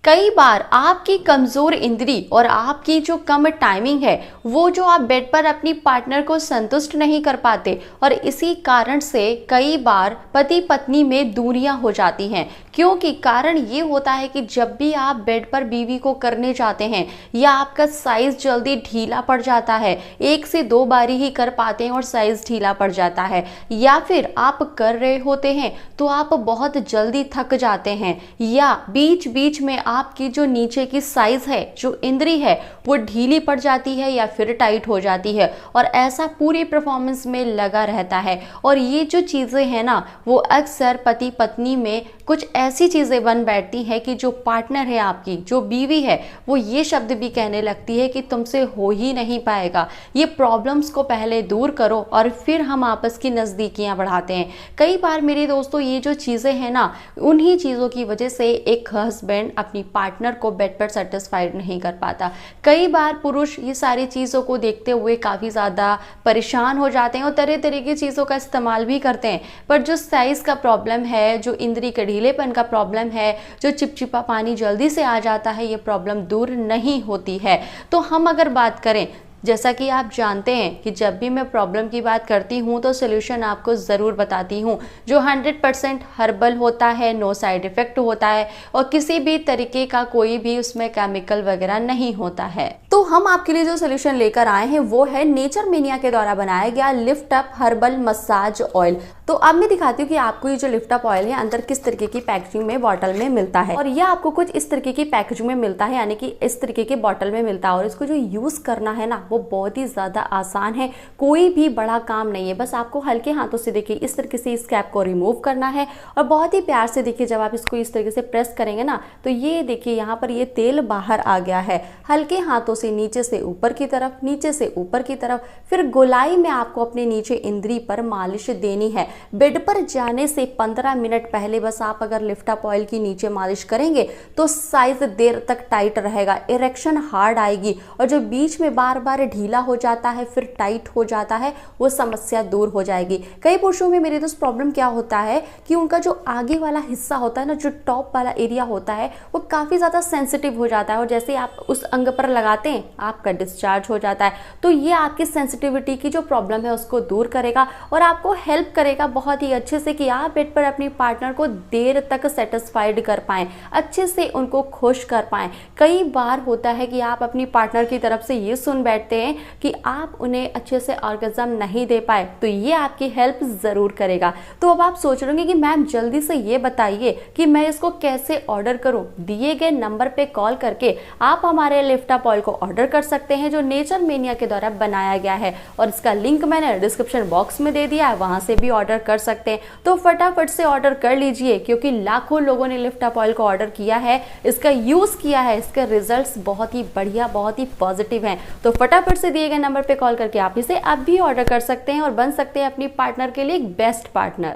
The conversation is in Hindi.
कई बार आपकी कमज़ोर इंद्री और आपकी जो कम टाइमिंग है वो जो आप बेड पर अपनी पार्टनर को संतुष्ट नहीं कर पाते और इसी कारण से कई बार पति पत्नी में दूरियां हो जाती हैं। क्योंकि कारण ये होता है कि जब भी आप बेड पर बीवी को करने जाते हैं या आपका साइज जल्दी ढीला पड़ जाता है, एक से दो बारी ही कर पाते हैं और साइज ढीला पड़ जाता है, या फिर आप कर रहे होते हैं तो आप बहुत जल्दी थक जाते हैं, या बीच बीच में आपकी जो नीचे की साइज है, जो इंद्री है, वो ढीली पड़ जाती है या फिर टाइट हो जाती है और ऐसा पूरी परफॉर्मेंस में लगा रहता है। और ये जो चीज़ें हैं ना, वो अक्सर पति पत्नी में कुछ ऐसी चीज़ें बन बैठती हैं कि जो पार्टनर है, आपकी जो बीवी है, वो ये शब्द भी कहने लगती है कि तुमसे हो ही नहीं पाएगा। ये प्रॉब्लम्स को पहले दूर करो और फिर हम आपस की नज़दीकियाँ बढ़ाते हैं। कई बार मेरे दोस्तों, ये जो चीज़ें हैं ना, उन्हीं चीज़ों की वजह से एक हस्बैंड अपनी पार्टनर को बेड पर सेटिस्फाइड नहीं कर पाता। कई बार पुरुष ये सारी चीज़ों को देखते हुए काफ़ी ज़्यादा परेशान हो जाते हैं और तरह तरह की चीज़ों का इस्तेमाल भी करते हैं, पर जो साइज़ का प्रॉब्लम है, जो इंद्री के ढीलेपन का प्रॉब्लम है, जो चिपचिपा पानी जल्दी से आ जाता है, ये प्रॉब्लम दूर नहीं होती है। तो हम अगर बात करें, जैसा कि आप जानते हैं कि जब भी मैं प्रॉब्लम की बात करती हूँ तो सोल्यूशन आपको ज़रूर बताती हूँ, जो 100% हर्बल होता है, नो साइड इफ़ेक्ट होता है और किसी भी तरीके का कोई भी उसमें केमिकल वगैरह नहीं होता है। तो हम आपके लिए जो सोल्यूशन लेकर आए हैं वो है नेचर मेनिया के द्वारा बनाया गया lift up herbal massage oil. तो अब मैं दिखाती हूँ कि आपको ये जो लिफ्ट अप ऑयल है अंदर किस तरीके की पैकेजिंग में बॉटल में मिलता है, और यह आपको कुछ इस तरीके की पैकेजिंग में मिलता है, यानी कि इस तरीके के बॉटल में मिलता है। और इसको जो यूज़ करना है ना, वो बहुत ही ज़्यादा आसान है, कोई भी बड़ा काम नहीं है। बस आपको हल्के हाथों से देखिए इस तरीके से इस कैप को रिमूव करना है और बहुत ही प्यार से देखिए जब आप इसको इस तरीके से प्रेस करेंगे ना, तो ये देखिए यहाँ पर ये तेल बाहर आ गया है। हल्के हाथों से नीचे से ऊपर की तरफ, नीचे से ऊपर की तरफ, फिर गोलाई में आपको अपने नीचे इंद्री पर मालिश देनी है। बेड पर जाने से 15 मिनट पहले बस आप अगर लिफ्ट अप ऑयल की नीचे मालिश करेंगे तो साइज देर तक टाइट रहेगा, इरेक्शन हार्ड आएगी और जो बीच में बार बार ढीला हो जाता है फिर टाइट हो जाता है, वो समस्या दूर हो जाएगी। कई पुरुषों में मेरे दोस्त प्रॉब्लम क्या होता है कि उनका जो आगे वाला हिस्सा होता है ना, जो टॉप वाला एरिया होता है, वो काफ़ी ज़्यादा सेंसिटिव हो जाता है और जैसे आप उस अंग पर लगाते हैं आपका डिस्चार्ज हो जाता है। तो ये आपकी सेंसिटिविटी की जो प्रॉब्लम है उसको दूर करेगा और आपको हेल्प करेगा बहुत ही अच्छे से कि आप बेड पर अपनी पार्टनर को देर तक सेटिस्फाइड कर पाएँ, अच्छे से उनको खुश कर पाएँ। कई बार होता है कि आप अपनी पार्टनर की तरफ से ये सुन बैठते हैं कि आप उन्हें अच्छे से ऑर्गेज़म नहीं दे पाए, तो ये आपकी हेल्प ज़रूर करेगा। तो अब आप सोच रहे होंगे कि मैम जल्दी से ये बताइए कि मैं इसको कैसे ऑर्डर करूं। दिए गए नंबर पे कॉल करके आप हमारे लिफ्ट अप ऑयल को ऑर्डर कर सकते हैं, जो नेचर मेनिया के द्वारा बनाया गया है, और इसका लिंक मैंने डिस्क्रिप्शन बॉक्स में दे दिया है, वहां से भी ऑर्डर कर सकते हैं। तो फटाफट से ऑर्डर कर लीजिए, क्योंकि लाखों लोगों ने लिफ्ट अप ऑयल को ऑर्डर किया है, इसका यूज़ किया है, इसके रिजल्ट्स बहुत ही बढ़िया, बहुत ही पॉजिटिव हैं। तो फटाफट से दिए गए नंबर पे कॉल करके आप इसे अब भी ऑर्डर कर सकते हैं और बन सकते हैं अपनी पार्टनर के लिए एक बेस्ट पार्टनर।